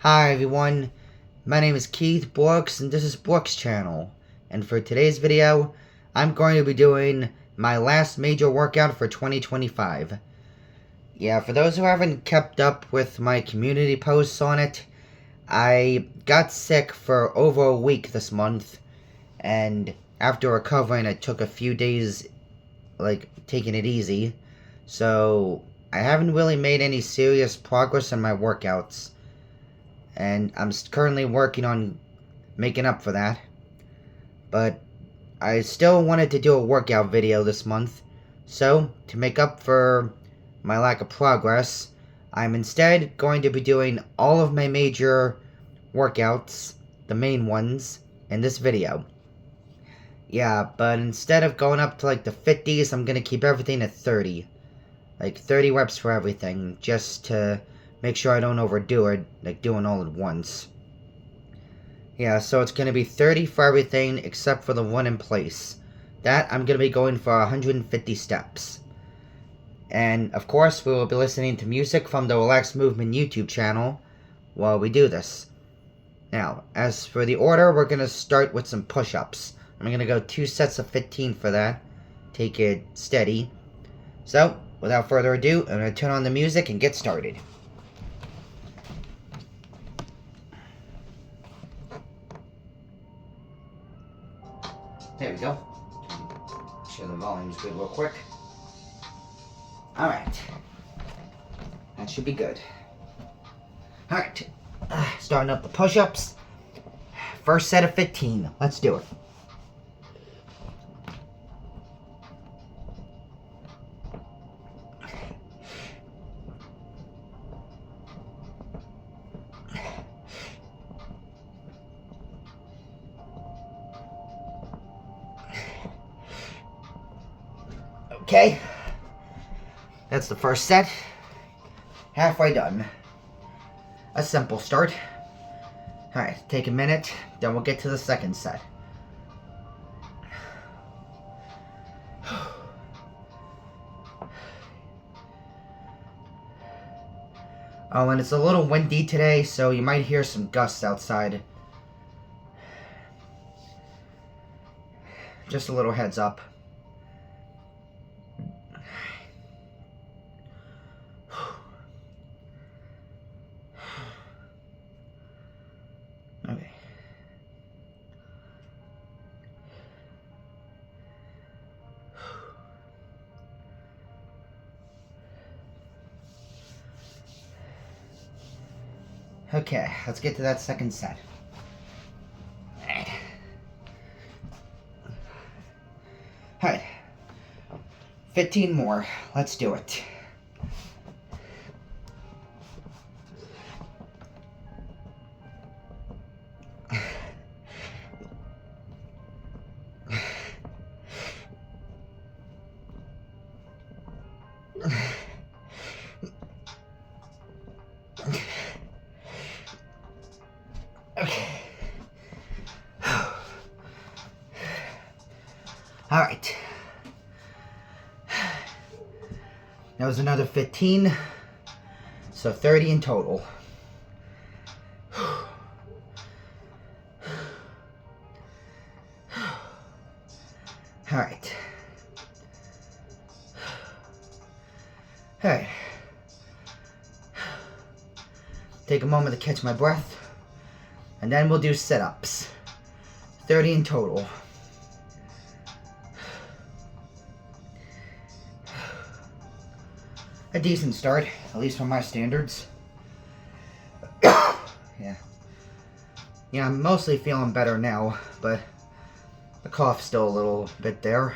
Hi everyone, my name is Keith Brooks and this is Brooks Channel. And for today's video, I'm going to be doing my last major workout for 2025. Yeah, for those who haven't kept up with my community posts on it, I got sick for over a week this month. And after recovering, I took a few days, taking it easy. So, I haven't really made any serious progress on my workouts. And I'm currently working on making up for that. But I still wanted to do a workout video this month. So, to make up for my lack of progress, I'm instead going to be doing all of my major workouts, the main ones, in this video. Yeah, but instead of going up to the 50s, I'm gonna keep everything at 30. 30 reps for everything, just to make sure I don't overdo it, doing all at once. Yeah, so it's going to be 30 for everything except for the one in place. That I'm going to be going for 150 steps. And, of course, we will be listening to music from the Relaxed Movement YouTube channel while we do this. Now, as for the order, we're going to start with some push-ups. I'm going to go 2 sets of 15 for that. Take it steady. So, without further ado, I'm going to turn on the music and get started. There we go. Make sure the volume's good real quick. Alright. That should be good. Alright. Starting up the push-ups. First set of 15. Let's do it. Okay, that's the first set. Halfway done. A simple start. Alright, take a minute, then we'll get to the second set. Oh, and it's a little windy today, so you might hear some gusts outside. Just a little heads up. Okay. Okay, let's get to that second set. Alright. 15 more. Let's do it. Okay. Alright. That was another 15. So 30 in total. Alright. Alright. Take a moment to catch my breath. And then we'll do sit-ups. 30 in total. A decent start, at least from my standards. Yeah, I'm mostly feeling better now, but the cough's still a little bit there.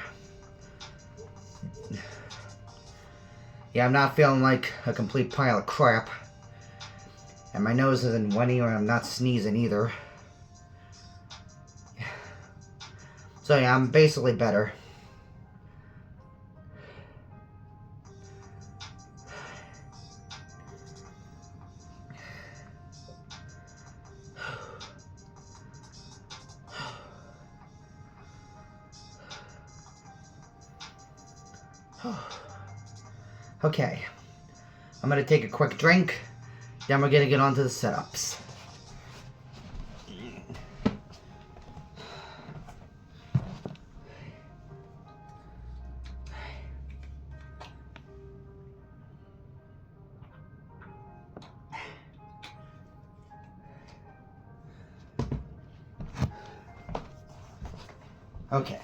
Yeah, I'm not feeling like a complete pile of crap. And my nose isn't runny, or I'm not sneezing either. So yeah, I'm basically better. Okay, I'm gonna take a quick drink, then we're gonna get on to the sit-ups. Okay.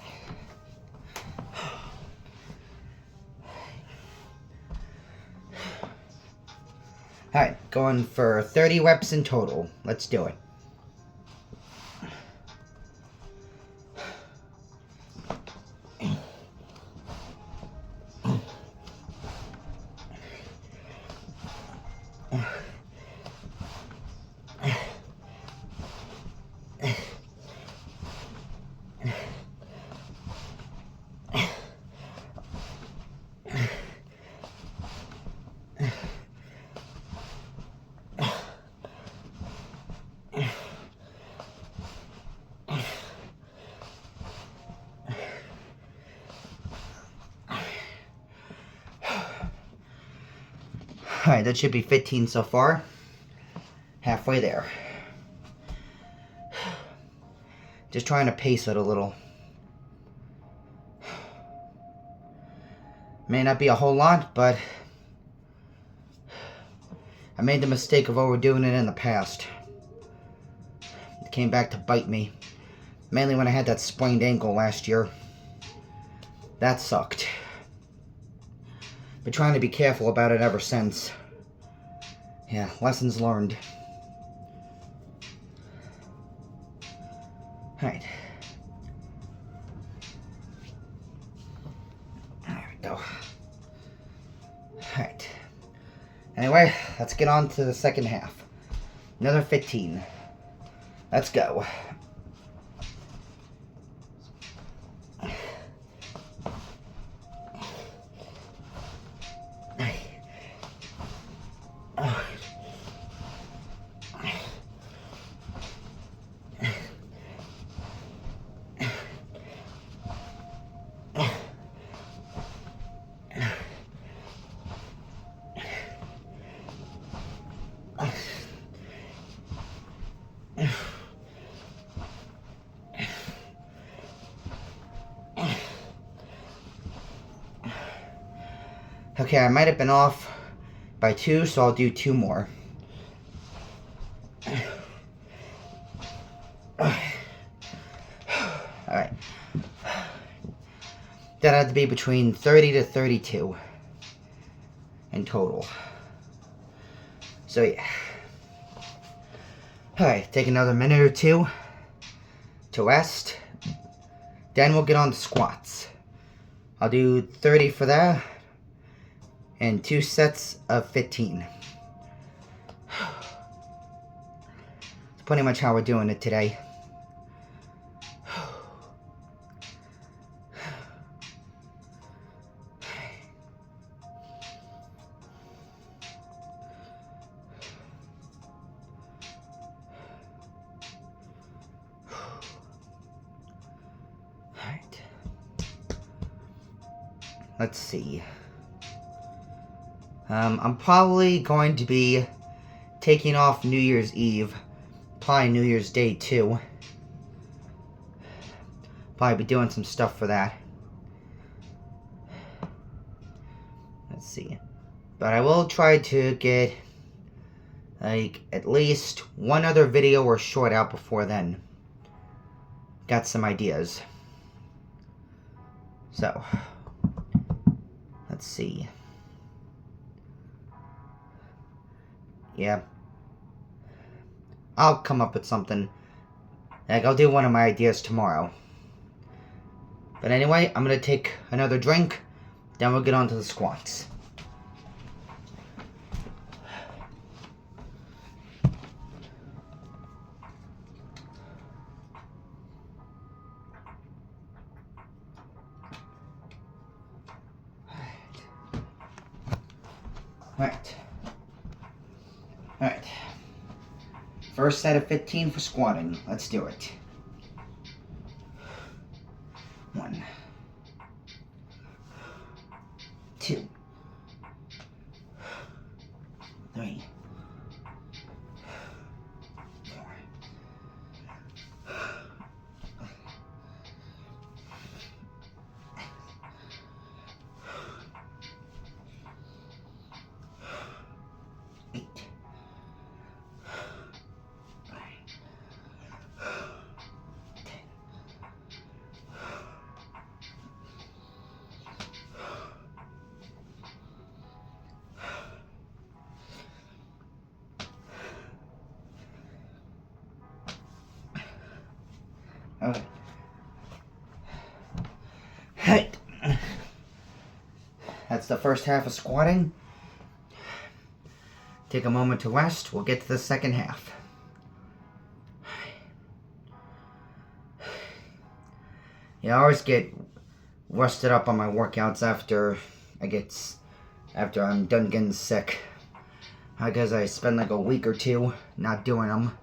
Alright, going for 30 reps in total. Let's do it. Alright, that should be 15 so far. Halfway there. Just trying to pace it a little. May not be a whole lot, but I made the mistake of overdoing it in the past. It came back to bite me. Mainly when I had that sprained ankle last year. That sucked. Been trying to be careful about it ever since. Yeah, lessons learned. Alright. There we go. Alright. Anyway, let's get on to the second half. Another 15. Let's go. Okay, I might have been off by 2, so I'll do 2 more. Alright. That had to be between 30 to 32 in total. So yeah. Alright, take another minute or 2 to rest. Then we'll get on to squats. I'll do 30 for that. And 2 sets of 15. That's pretty much how we're doing it today. Alright. Let's see. I'm probably going to be taking off New Year's Eve. Probably New Year's Day too. Probably be doing some stuff for that. Let's see. But I will try to get like at least one other video or short out before then. Got some ideas. So, let's see. Yeah. I'll come up with something. Like, I'll do one of my ideas tomorrow. But anyway, I'm gonna take another drink. Then we'll get on to the squats. Alright. Alright. First set of 15 for squatting. Let's do it. 1, 2, 3, 4, 8, That's the first half of squatting. Take a moment to rest. We'll get to the second half. Yeah, I always get rusted up on my workouts after I'm done getting sick. I guess I spend like a week or two not doing them.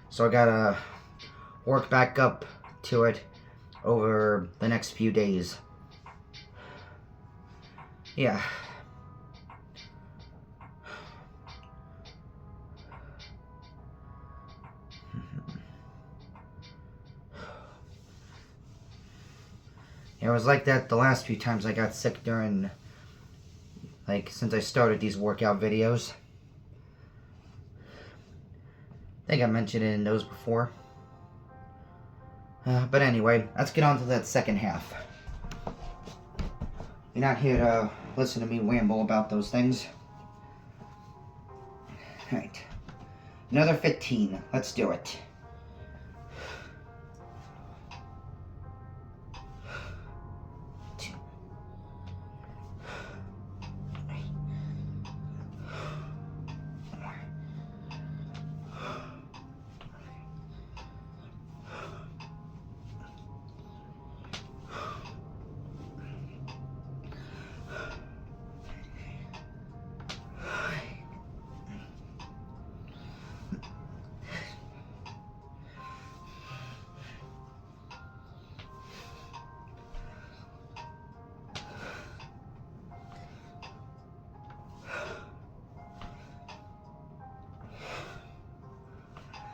So I gotta work back up to it over the next few days. Yeah. It was like that the last few times I got sick during, since I started these workout videos. I think I mentioned it in those before. But anyway, let's get on to that second half. You're not here to listen to me ramble about those things. Alright. Another 15. Let's do it.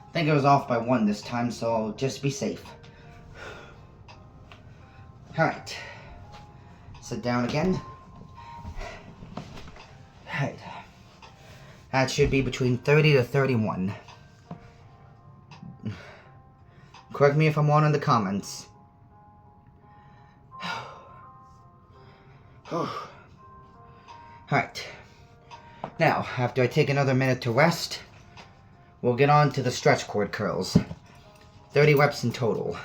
I think I was off by 1 this time, so just be safe. Alright. Sit down again. Alright. That should be between 30 to 31. Correct me if I'm wrong in the comments. Alright. Now, after I take another minute to rest, we'll get on to the stretch cord curls. 30 reps in total.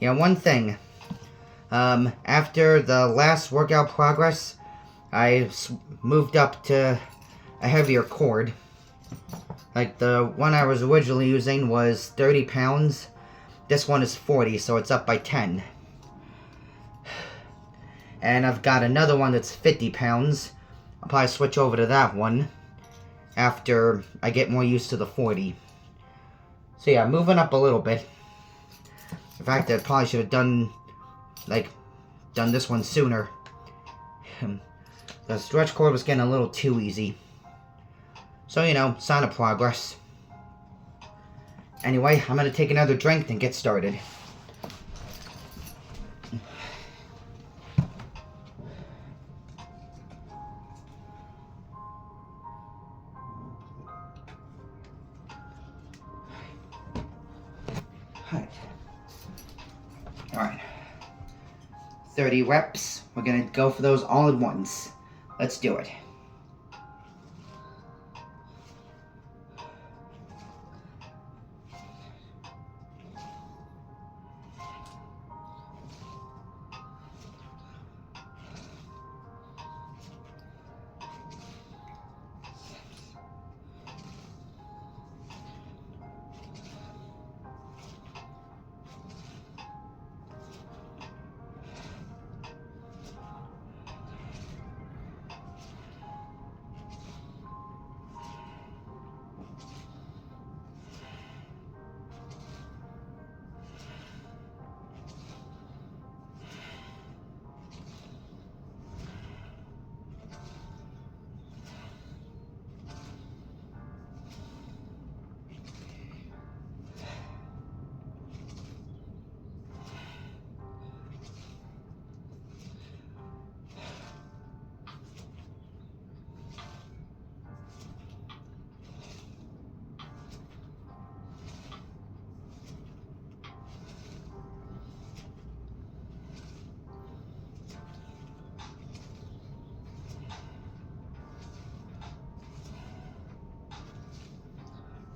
Yeah, one thing. After the last workout progress, I moved up to a heavier cord. Like the one I was originally using was 30 pounds. This one is 40, so it's up by 10. And I've got another one that's 50 pounds. I'll probably switch over to that one after I get more used to the 40. So yeah, moving up a little bit. In fact, I probably should have done this one sooner. The stretch cord was getting a little too easy. So, you know, sign of progress. Anyway, I'm going to take another drink and get started. Alright. 30 reps. We're going to go for those all at once. Let's do it.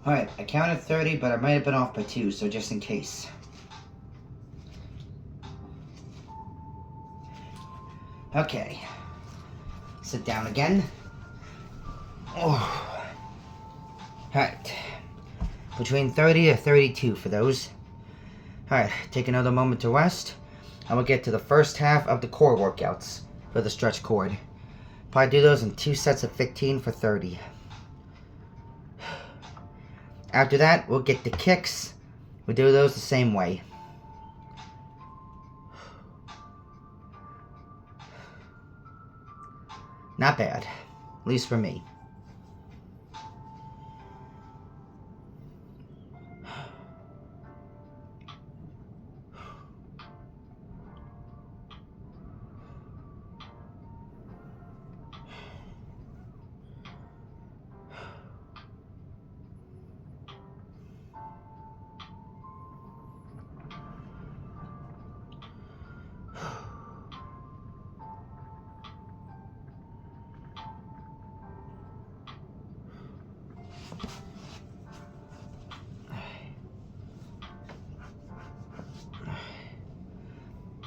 Alright, I counted 30, but I might have been off by 2, so just in case. Okay. Sit down again. Oh. Alright. Between 30 to 32 for those. Alright, take another moment to rest. And we'll get to the first half of the core workouts for the stretch cord. Probably do those in 2 sets of 15 for 30. After that, we'll get the kicks. We'll do those the same way. Not bad, at least for me.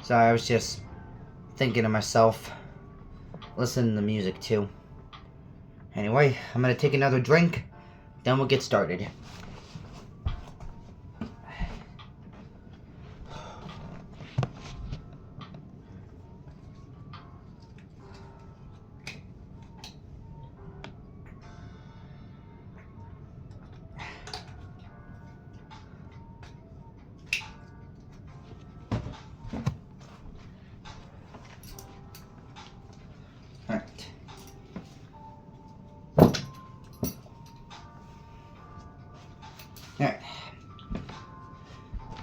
So I was just thinking to myself, listening to music too. Anyway, I'm gonna take another drink, then we'll get started.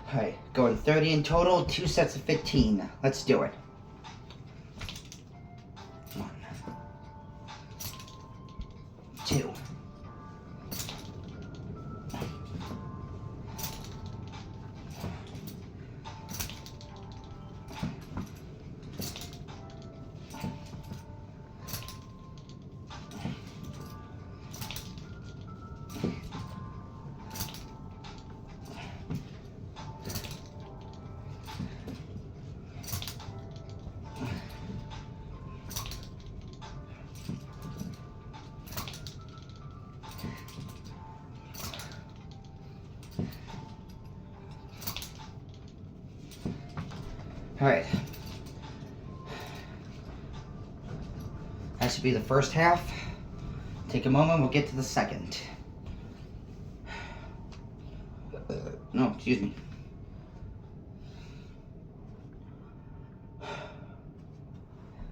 Alright, going 30 in total, 2 sets of 15. Let's do it. 1, 2. 'Alright. That should be the first half. Take a moment, we'll get to the second. No, excuse me.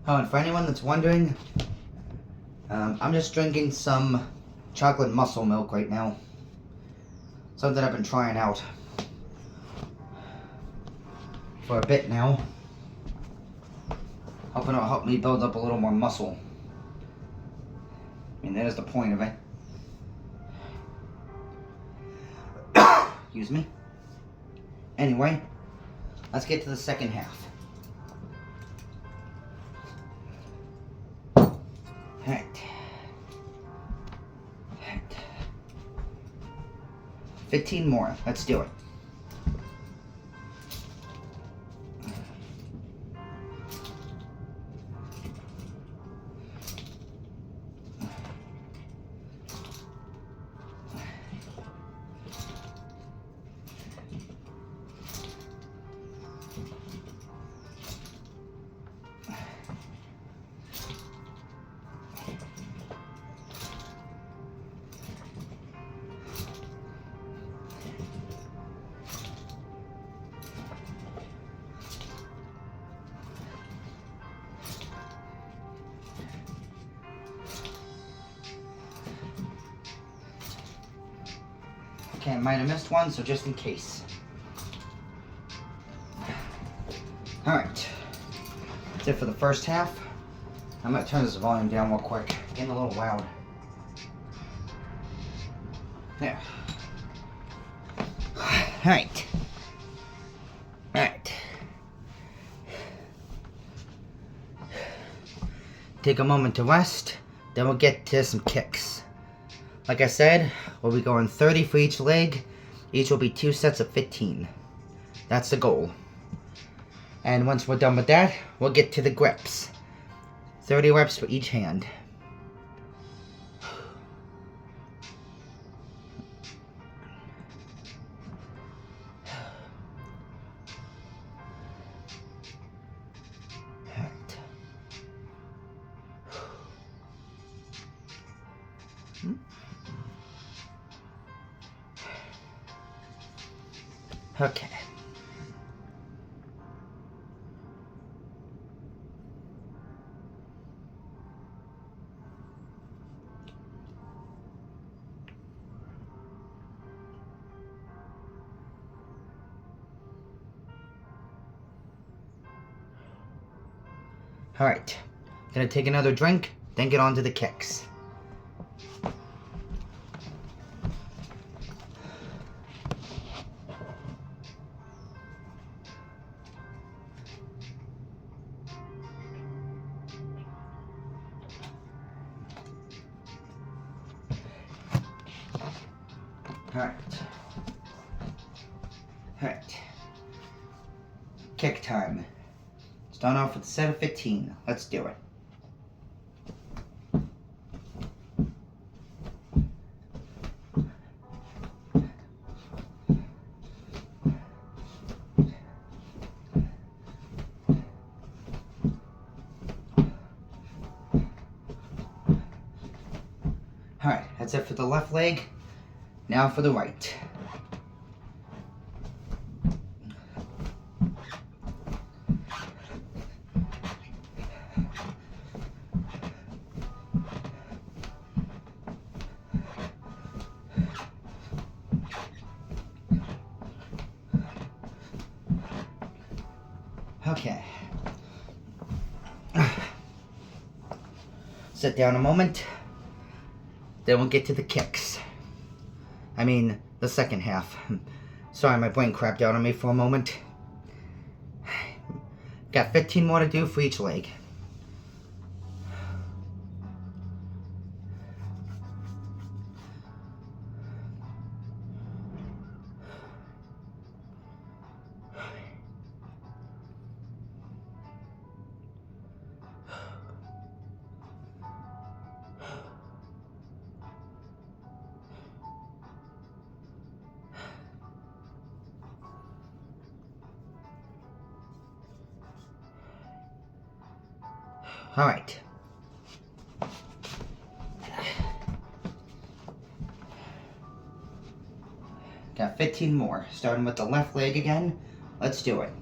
Oh, and for anyone that's wondering, I'm just drinking some chocolate muscle milk right now. Something I've been trying out for a bit now. Hoping it'll help me build up a little more muscle. I mean, that is the point of it. Excuse me. Anyway, let's get to the second half. Alright. 15 more. Let's do it. Okay, I might have missed one, so just in case. Alright. That's it for the first half. I might turn this volume down real quick. Getting a little loud. There. Alright. Alright. Take a moment to rest, then we'll get to some kicks. Like I said, we'll be going 30 for each leg. Each will be 2 sets of 15. That's the goal. And once we're done with that, we'll get to the grips. 30 reps for each hand. Okay. Alright. Gonna take another drink, then get on to the kicks. Alright. Kick time. Start off with a set of 15. Let's do it. Alright, that's it for the left leg. Now for the right. Okay. Sit down a moment. Then we'll get to the kicks. I mean, the second half. Sorry, my brain crapped out on me for a moment. Got 15 more to do for each leg. All right. Got 15 more, starting with the left leg again. Let's do it.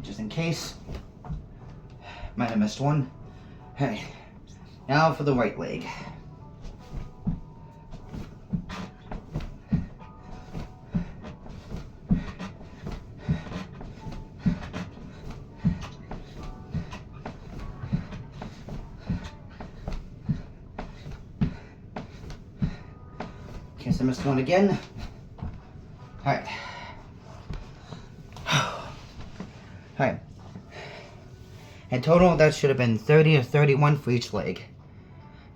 Just in case. Might have missed one. Hey, now for the right leg. In case I missed one again. Alright. Alright. In total, that should have been 30 or 31 for each leg.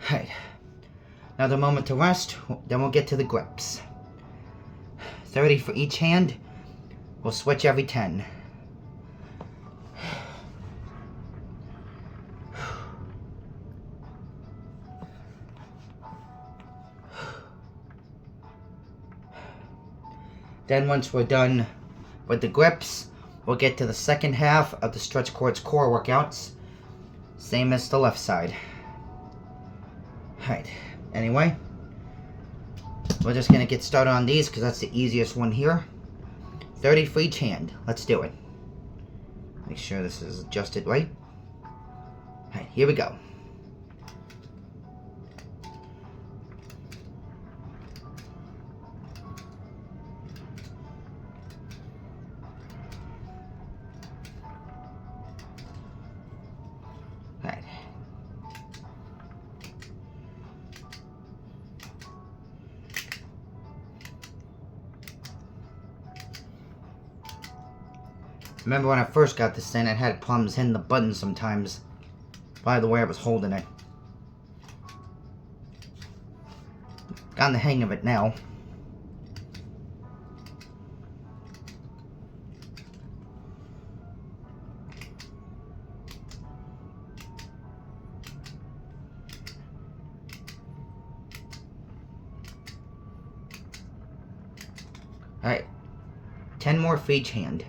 Alright. Another moment to rest, then we'll get to the grips. 30 for each hand. We'll switch every 10. Then once we're done with the grips, we'll get to the second half of the Stretch Quartz core workouts. Same as the left side. Alright, anyway. We're just going to get started on these because that's the easiest one here. 30 for each hand. Let's do it. Make sure this is adjusted right. Alright, here we go. Remember when I first got this thing, I had problems hitting the button sometimes. by the way I was holding it. Gotten the hang of it now. Alright. 10 more for each hand.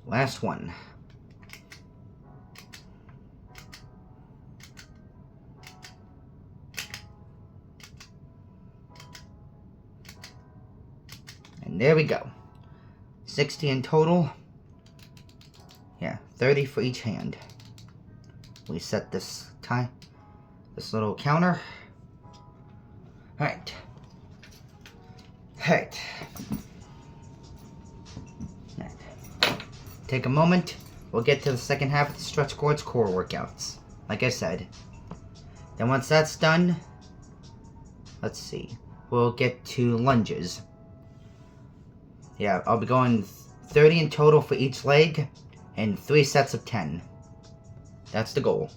Last one. And there we go. 60 in total. Yeah, 30 for each hand. We set this little counter. Alright. Alright. Take a moment. We'll get to the second half of the stretch chords core workouts. Like I said. Then once that's done, let's see. We'll get to lunges. Yeah, I'll be going 30 in total for each leg and 3 sets of 10. That's the goal.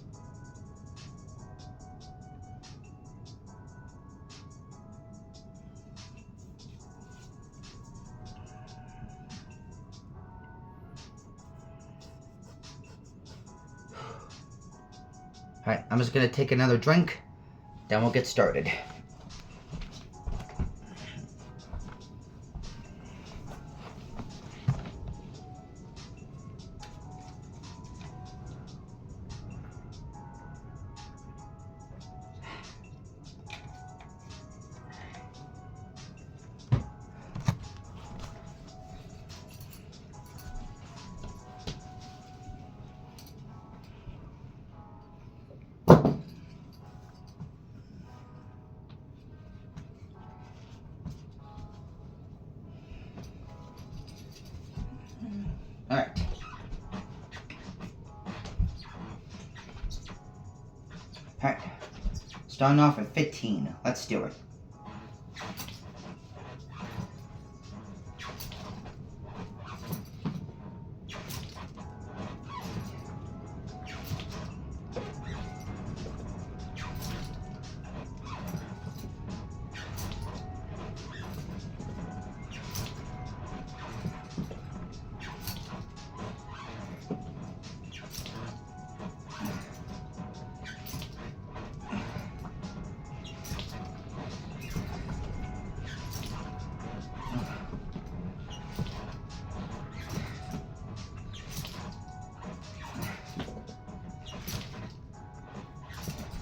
Alright, I'm just going to take another drink, then we'll get started. Alright. Alright. Starting off at 15. Let's do it.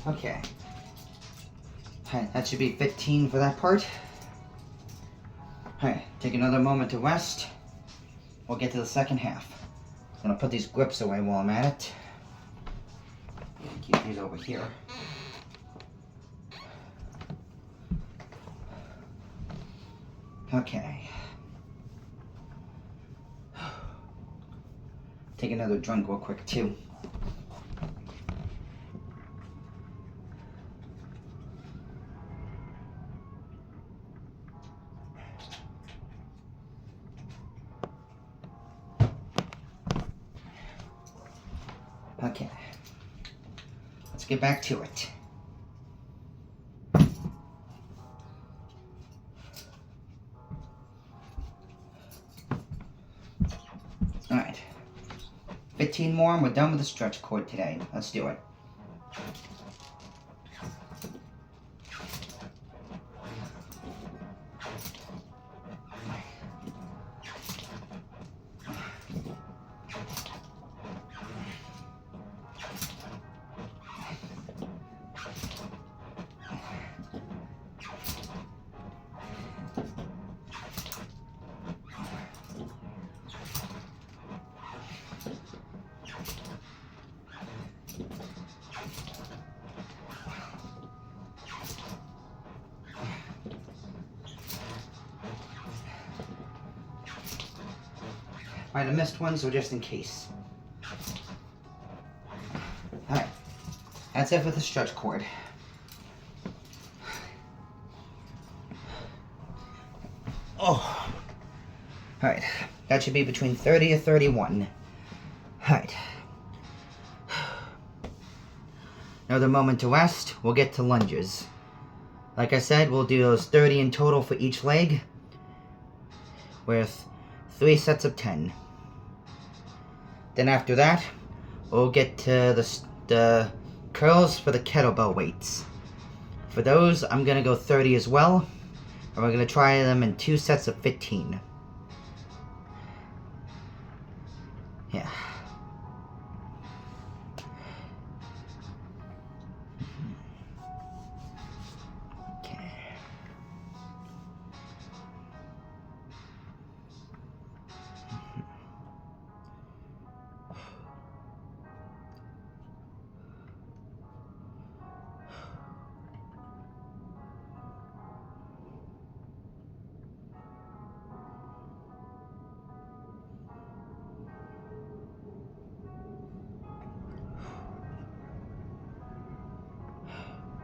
Okay. Alright, that should be 15 for that part. Alright, take another moment to rest. We'll get to the second half. I'm gonna put these grips away while I'm at it. Keep these over here. Okay. Take another drink real quick too. Okay, let's get back to it. Alright, 15 more and we're done with the stretch cord today. Let's do it. Might have missed one, so just in case. Alright, that's it for the stretch cord. Oh. Alright. That should be between 30 or 31. Alright. Another moment to rest. We'll get to lunges. Like I said, we'll do those 30 in total for each leg, with 3 sets of 10. Then after that, we'll get to the curls for the kettlebell weights. For those, I'm going to go 30 as well, and we're going to try them in 2 sets of 15. Yeah.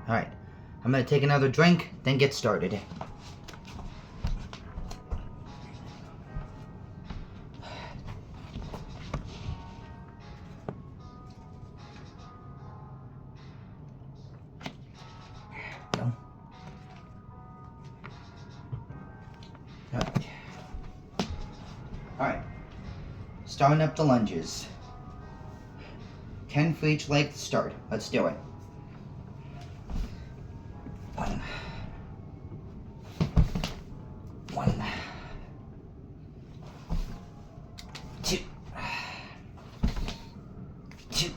Alright, I'm going to take another drink, then get started. Alright, starting up the lunges. 10 for each leg to start. Let's do it. 1. 1. 2. 2.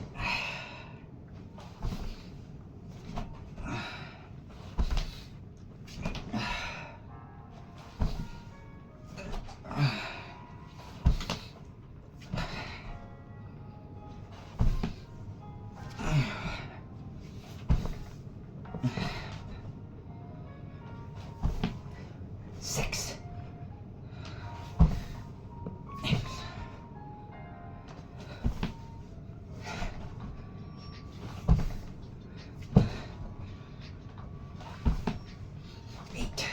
6. 8.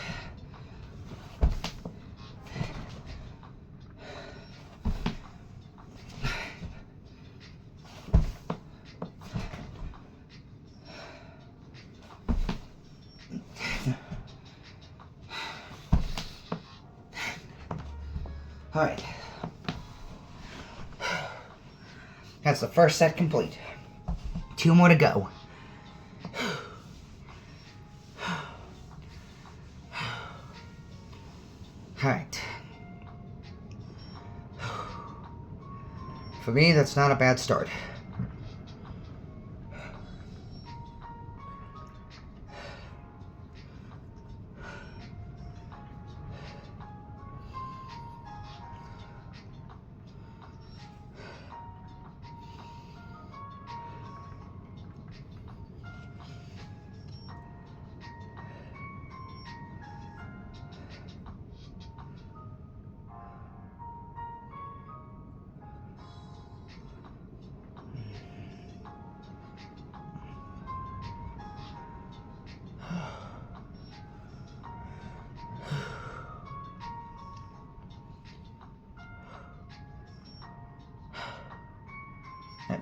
10. Alright. That's the first set complete. 2 more to go. Alright. For me, that's not a bad start.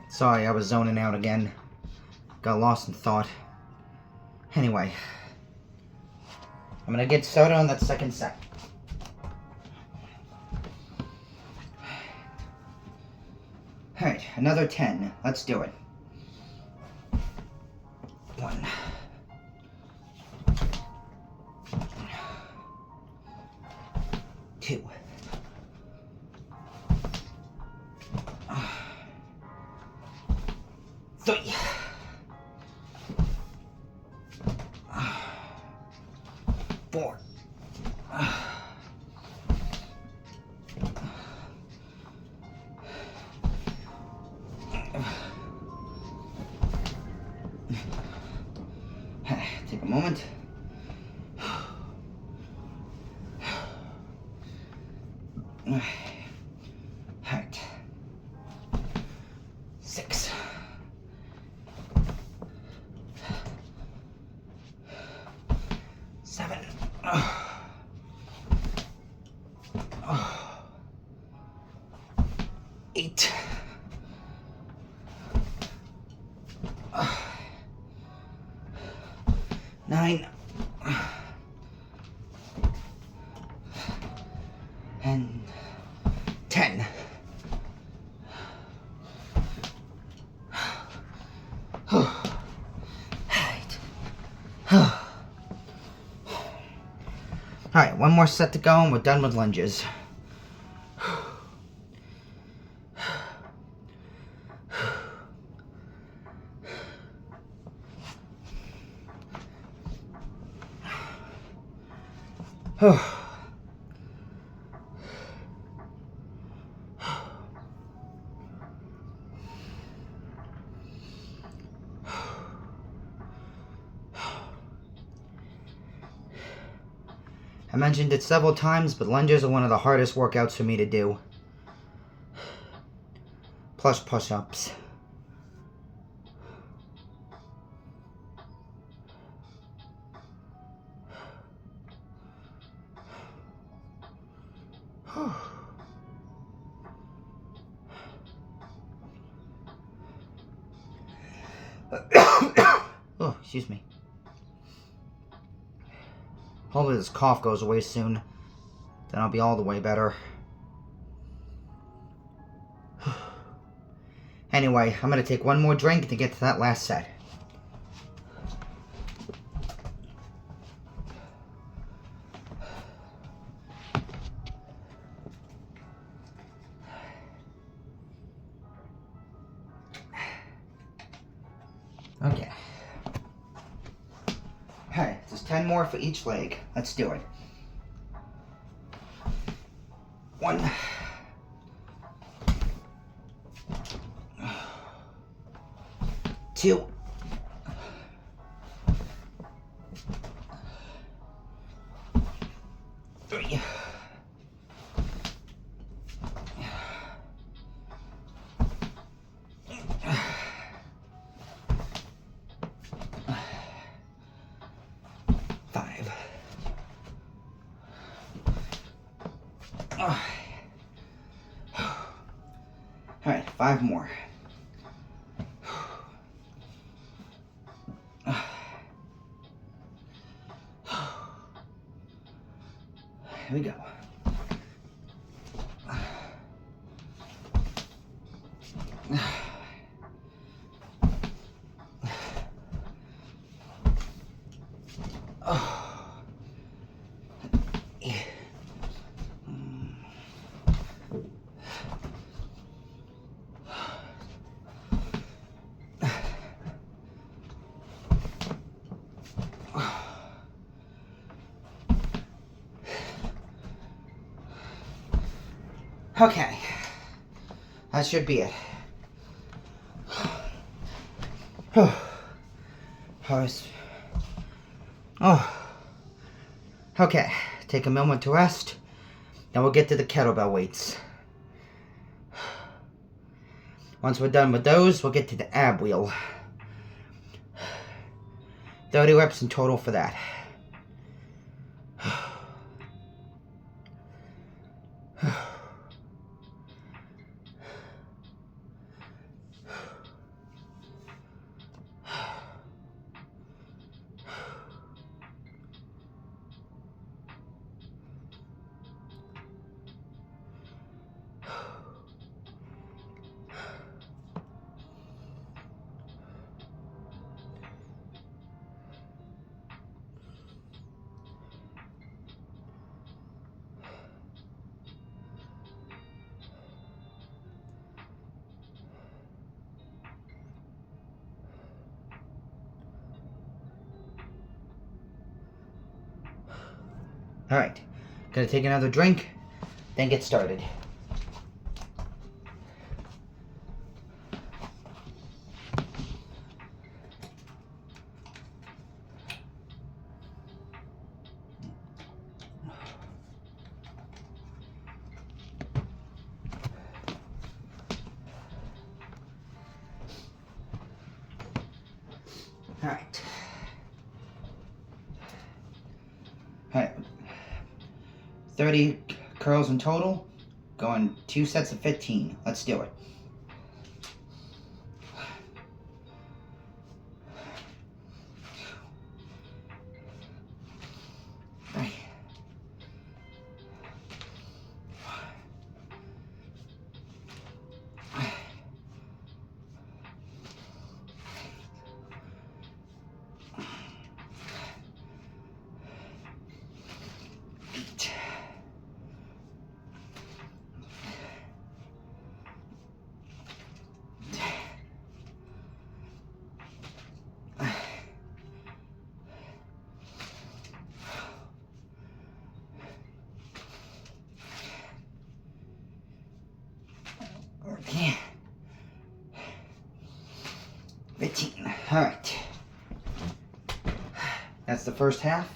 Sorry, I was zoning out again. Got lost in thought. Anyway, I'm gonna get started on that second set. Alright, another 10. Let's do it. 1. 2. 3. 4. 5. Take a moment. Alright. 6. 7. 8, 9, and 10. Alright, one more set to go and we're done with lunges. I mentioned it several times, but lunges are one of the hardest workouts for me to do. Plus push-ups. Oh, excuse me. Hopefully this cough goes away soon. Then I'll be all the way better. Anyway, I'm gonna take one more drink to get to that last set. Okay. Alright, there's 10 more for each leg. Let's do it. 1, 2, 3, 5. Alright, 5 more. Here we go. Okay, that should be it. Okay, take a moment to rest, then we'll get to the kettlebell weights. Once we're done with those, we'll get to the ab wheel. 30 reps in total for that. Alright, gonna take another drink, then get started. Alright. Alright. 30 curls in total. Going 2 sets of 15. Let's do it. Yeah. 15. Alright. That's the first half.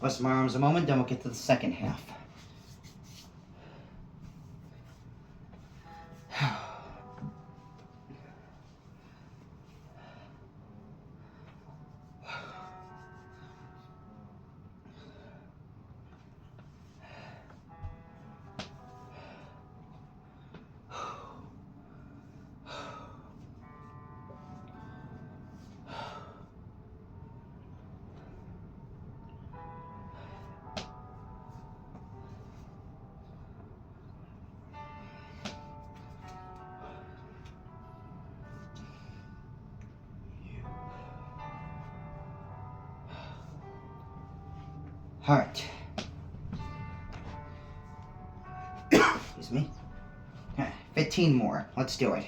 Rest my arms a moment, then we'll get to the second half. Alright. Excuse me. 15 more. Let's do it.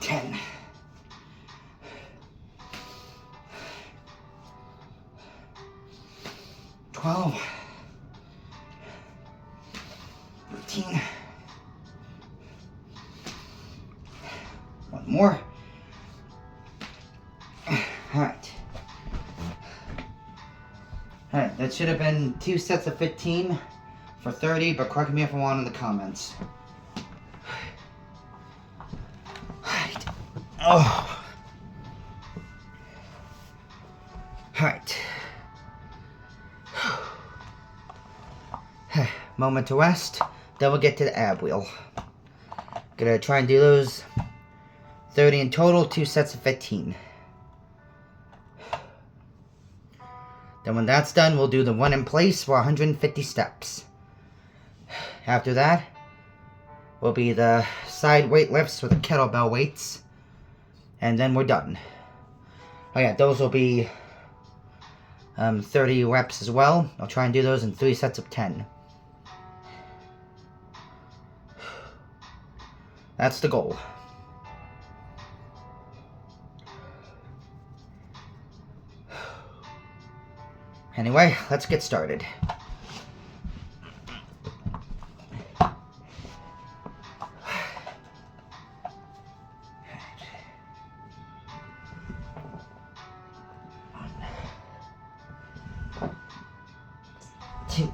Ten. 12. 13. One more. Alright. Alright, that should have been 2 sets of 15 for 30, but correct me if I'm wrong in the comments. Alright. Oh. Alright. Moment to rest, then we'll get to the ab wheel. Gonna try and do those 30 in total, 2 sets of 15. Then when that's done, we'll do the one in place for 150 steps. After that, will be the side weight lifts with the kettlebell weights. And then we're done. Oh yeah, those will be 30 reps as well. I'll try and do those in 3 sets of 10. That's the goal. Anyway, let's get started. Two.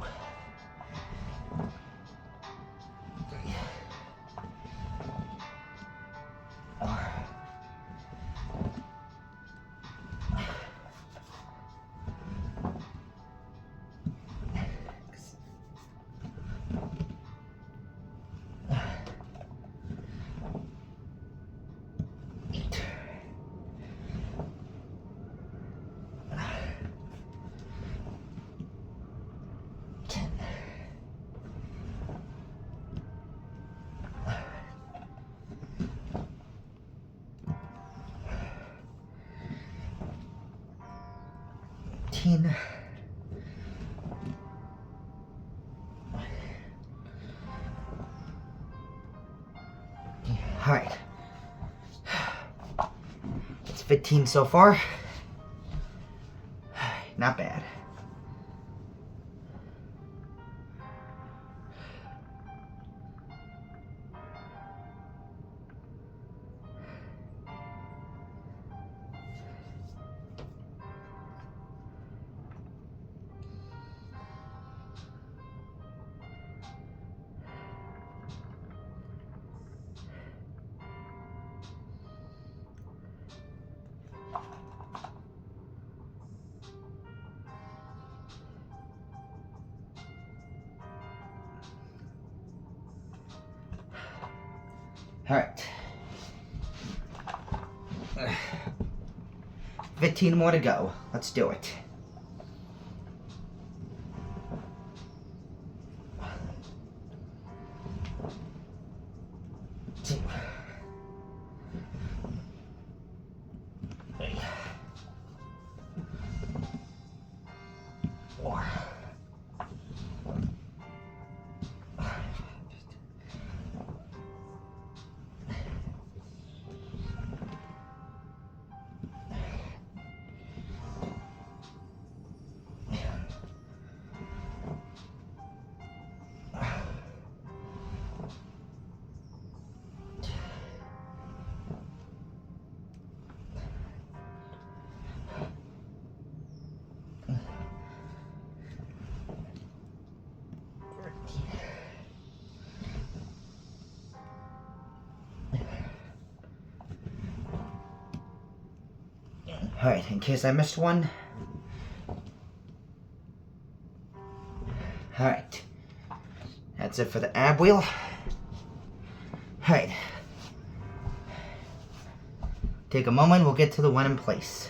Alright. It's 15 so far. Not bad. Alright. 15 more to go. Let's do it. Alright, in case I missed one. Alright. That's it for the ab wheel. Alright. Take a moment, we'll get to the one in place.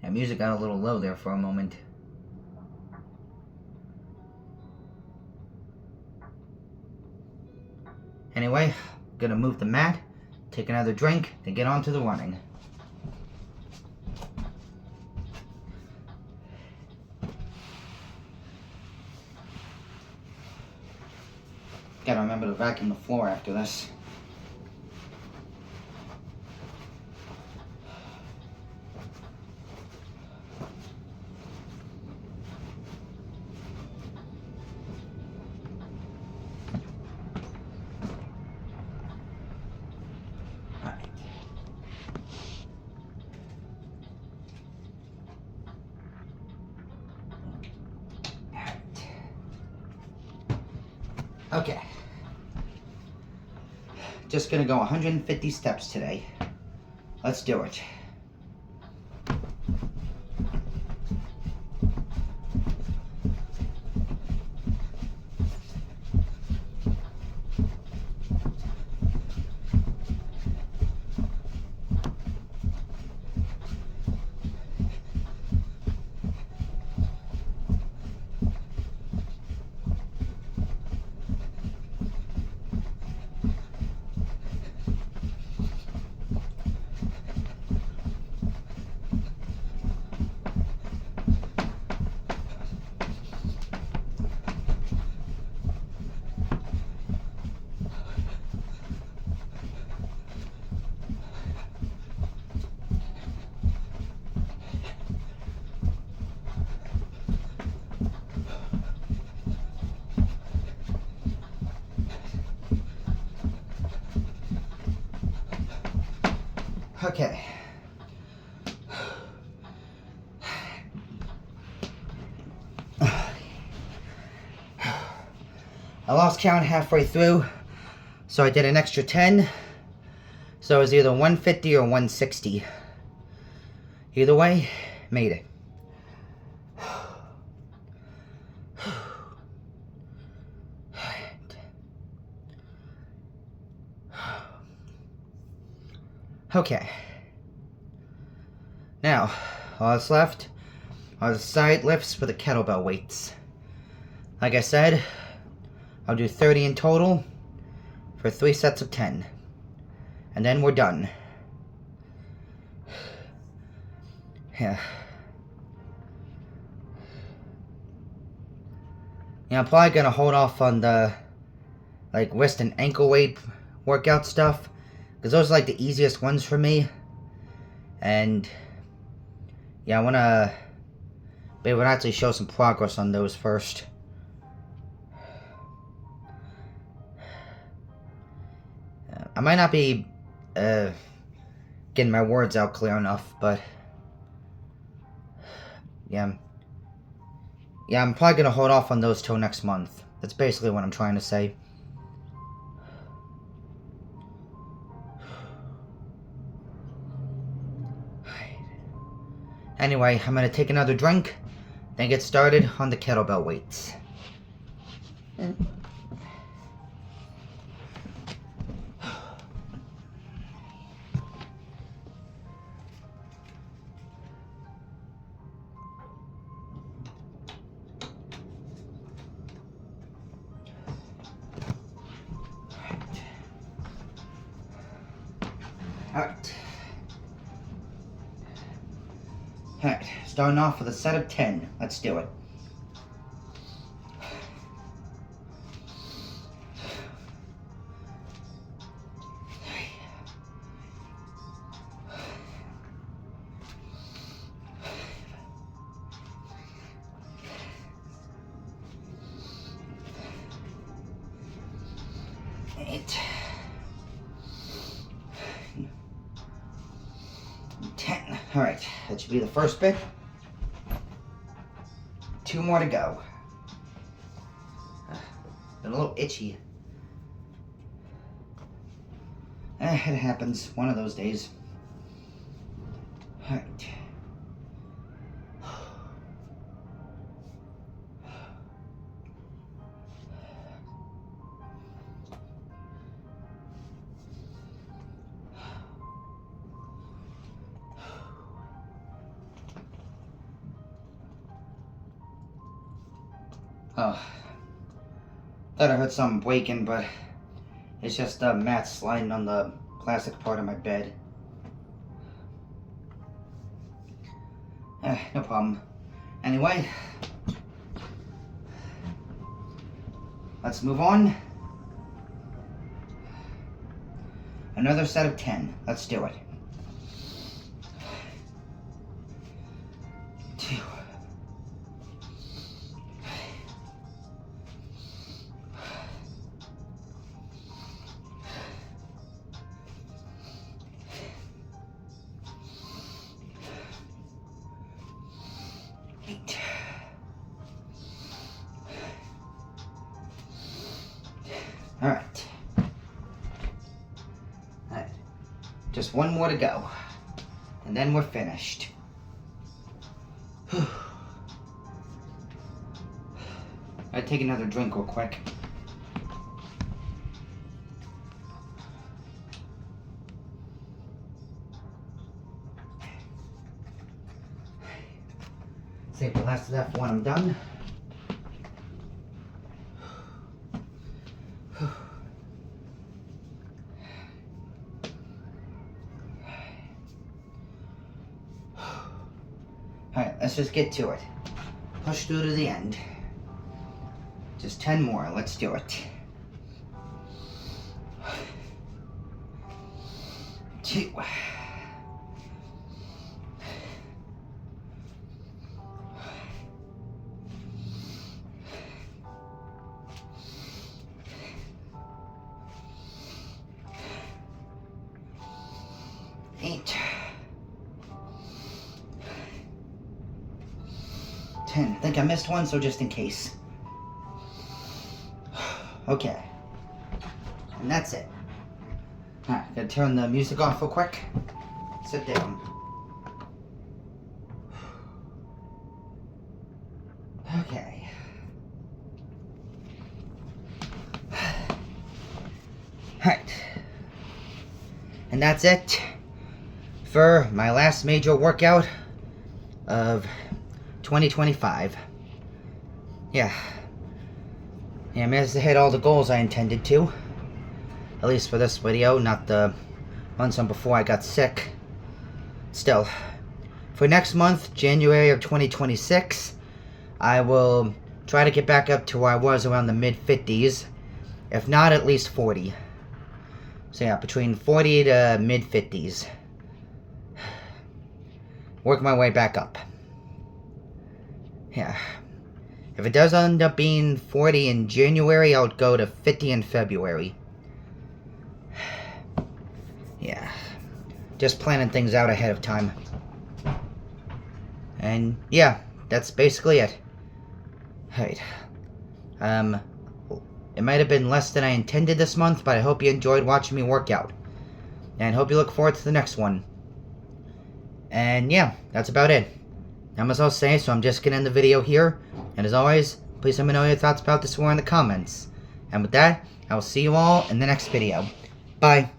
Yeah, music got a little low there for a moment. Anyway, gonna move the mat, take another drink, then get on to the running. Gotta remember to vacuum the floor after this. Okay. Just gonna go 150 steps today. Let's do it. Okay. I lost count halfway through, so I did an extra 10. So it was either 150 or 160. Either way, made it. Okay. Now, all that's left are the side lifts for the kettlebell weights. Like I said, I'll do 30 in total for 3 sets of 10. And then we're done. Yeah. Yeah, I'm probably gonna hold off on the like wrist and ankle weight workout stuff, because those are like the easiest ones for me. And yeah, I want to be able to actually show some progress on those first. I might not be getting my words out clear enough, but yeah, I'm probably going to hold off on those till next month. That's basically what I'm trying to say. Anyway, I'm going to take another drink, then get started on the kettlebell weights. Alright, starting off with a set of 10. Let's do it. Eight. 10. Alright, that should be the first bit. 2 more to go. Been a little itchy. It happens one of those days. Alright. Oh, thought I heard something breaking, but it's just the mat sliding on the plastic part of my bed. No problem. Anyway, let's move on. Another set of 10. Let's do it. 2. 8. 'Alright. Alright. Just 1 more to go. And then we're finished. I'll take another drink real quick. Save the last of that for when I'm done. Alright, let's just get to it. Push through to the end. Just 10 more, let's do it. 2. 8. 10. I think I missed one, so just in case. Okay. And that's it. Alright, gotta turn the music off real quick. Sit down. Okay. Alright. And that's it for my last major workout of 2025. Yeah, I managed to hit all the goals I intended to. At least for this video, not the ones from before I got sick. Still, for next month, January of 2026, I will try to get back up to where I was around the mid-50s. If not, at least 40. So yeah, between 40 to mid-50s. Work my way back up. Yeah. If it does end up being 40 in January, I'll go to 50 in February. Yeah. Just planning things out ahead of time. And yeah, that's basically it. Alright. It might have been less than I intended this month, but I hope you enjoyed watching me work out. And hope you look forward to the next one. And yeah, that's about it. Not much else to say, so I'm just gonna end the video here. And as always, please let me know your thoughts about this war in the comments. And with that, I will see you all in the next video. Bye.